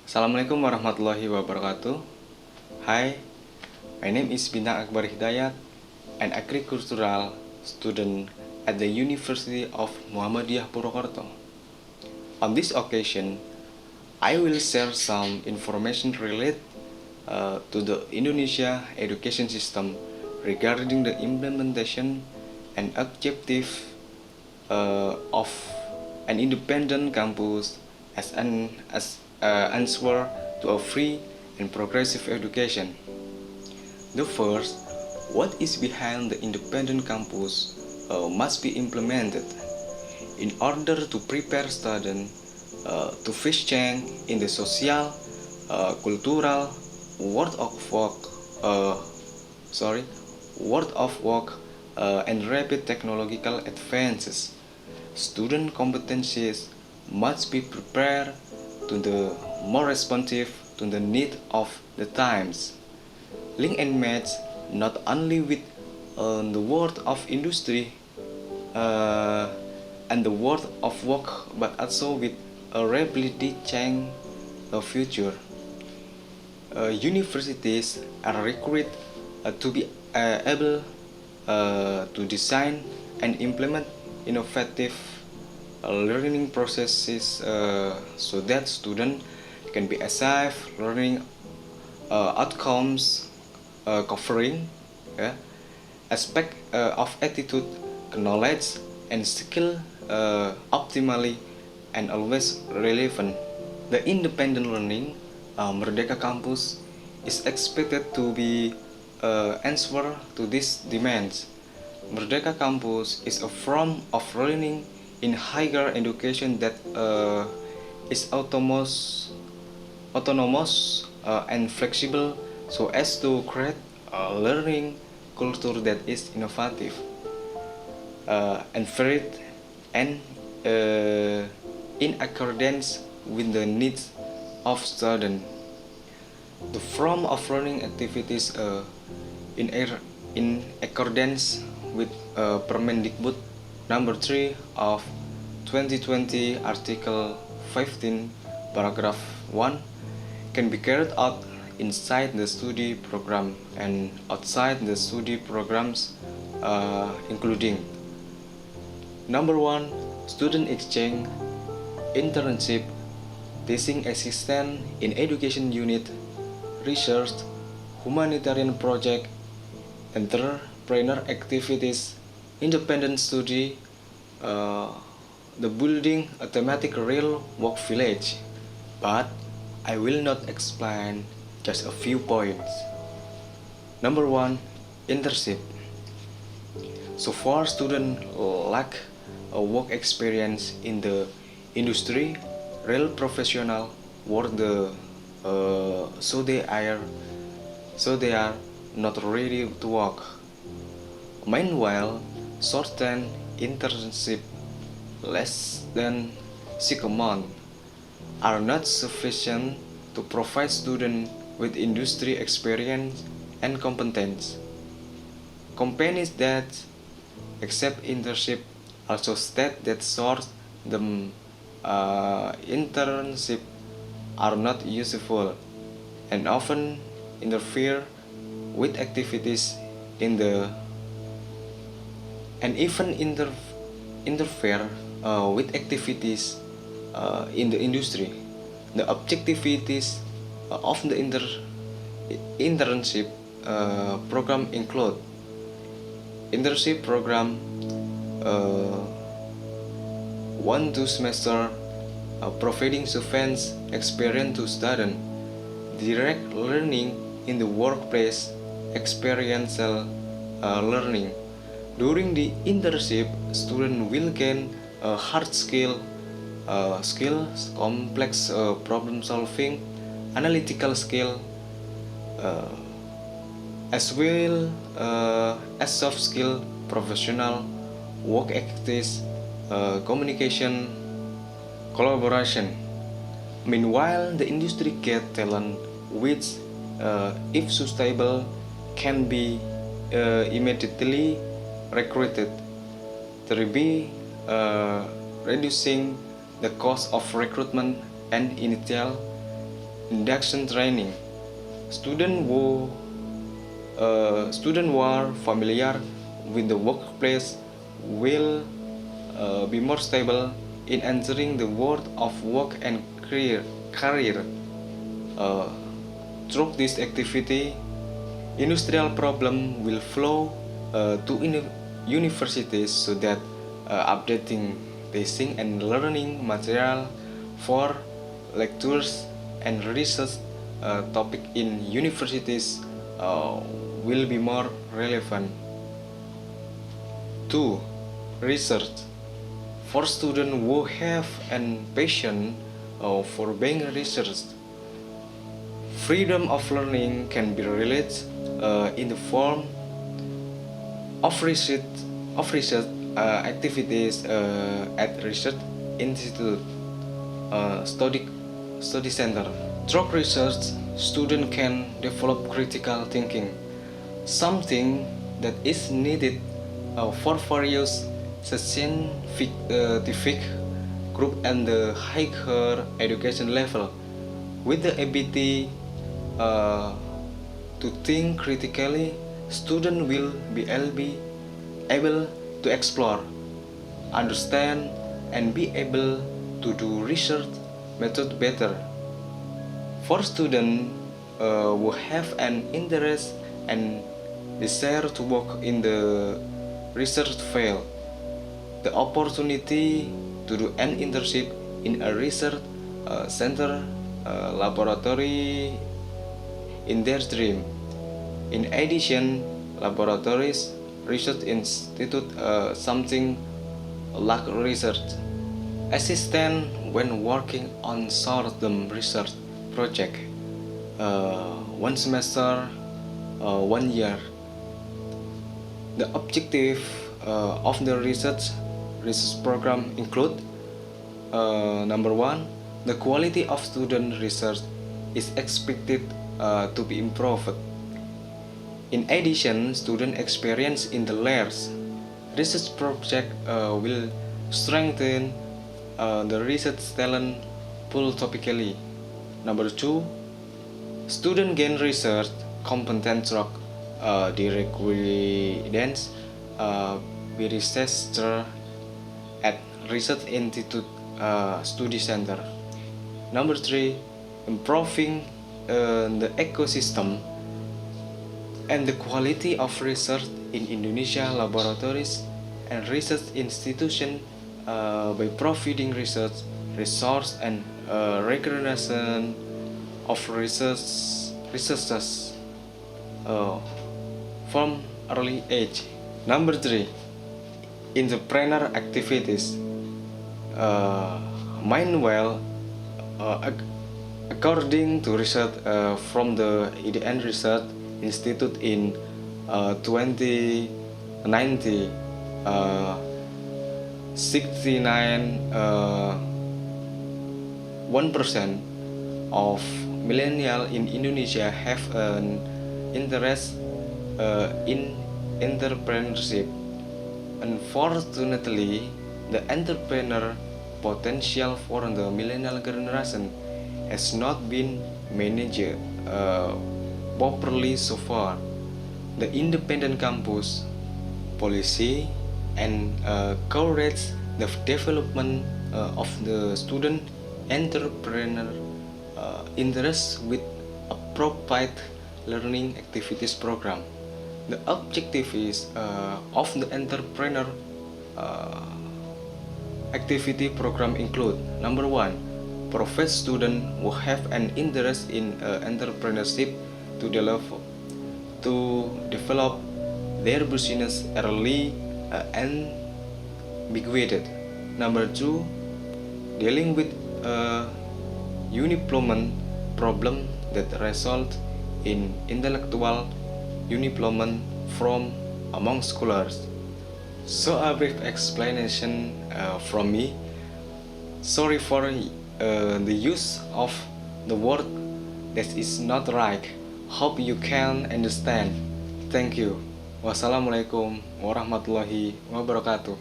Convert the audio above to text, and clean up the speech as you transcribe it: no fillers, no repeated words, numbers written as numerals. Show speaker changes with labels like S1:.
S1: Assalamualaikum warahmatullahi wabarakatuh. Hi, my name is Bintang Akbar Hidayat, an agricultural student at the University of Muhammadiyah Purwokerto. On this occasion, I will share some information related to the Indonesia education system regarding the implementation and objective of an independent campus as answer to a free and progressive education. The first, what is behind the independent campus must be implemented in order to prepare students to face change in the social, cultural, world of work, uh, sorry, world of work, and rapid technological advances. Student competencies must be prepared to the more responsive to the need of the times. Link and match not only with the world of industry uh, and the world of work, but also with a rapidly changing future. Universities are required to be able to design and implement innovative learning processes so that students can be achieve learning outcomes covering aspect of attitude, knowledge, and skill optimally and always relevant. The independent learning Merdeka Campus is expected to be answer to these demands. Merdeka Campus is a form of learning in higher education that is autonomous and flexible so as to create a learning culture that is innovative and varied and in accordance with the needs of students. The form of learning activities in accordance with Permendikbud number 3 of 2020 Article 15 paragraph 1 can be carried out inside the study program and outside the study programs including number 1 student exchange, internship, teaching assistant in education unit, research, humanitarian project, entrepreneur activities, independent study, the building a thematic real work village. But I will not explain just a few points. Number 1, internship. So far students lack a work experience in the industry, real professional work so they are not ready to work. Meanwhile, short-term internship less than 6 months are not sufficient to provide students with industry experience and competence. Companies that accept internship also state that short-term internship are not useful and often interfere with activities in the and even interfere with activities in the industry. The objectivities of the internship program include internship program 1-2 semester providing sufficient experience to students, direct learning in the workplace, experiential learning. During the internship, students will gain hard skills, complex problem solving, analytical skill, uh, as well as soft skill, professional work ethics, communication, collaboration. Meanwhile, the industry get talent which, if sustainable, can be immediately recruited, thereby reducing the cost of recruitment and initial induction training. Students who are familiar with the workplace will be more stable in entering the world of work and career. Uh, Through this activity, industrial problem will flow to universities so that updating teaching and learning material for lectures and research topic in universities will be more relevant. 2. Research. For students who have an passion for being researched, freedom of learning can be realized in the form of research activities at research institute, study center. Through research, students can develop critical thinking, something that is needed for various scientific group and the higher education level. With the ability to think critically, students will be able to explore, understand, and be able to do research method better. For students who have an interest and desire to work in the research field, the opportunity to do an internship in a research center laboratory in their dream. In addition, laboratories, research institute, something like research assistant when working on short-term research project, 1 semester, 1 year. The objective of the research program include number 1, the quality of student research is expected to be improved. In addition, student experience in the labs research project will strengthen the research talent pool topically. Number 2, student gain research competence through the requirements be researcher at research institute study center. Number 3, improving the ecosystem and the quality of research in Indonesia laboratories and research institutions by providing resource and recognition of researchers from early age. Number 3, entrepreneur activities. Meanwhile, according to research from the IDN Research Institute in 2019, 1% of millennials in Indonesia have an interest in entrepreneurship. Unfortunately, the entrepreneur potential for the millennial generation has not been managed properly so far. The independent campus policy and encourage the development of the student entrepreneur interest with appropriate learning activities program. The objective is of the entrepreneur activity program include number 1, provide students who have an interest in entrepreneurship to develop their business early and ubiquitous. Number 2, dealing with unemployment problem that result in intellectual unemployment from among scholars. So a brief explanation from me. Sorry for the use of the word that is not right. Hope you can understand. Thank you. Wassalamualaikum warahmatullahi wabarakatuh.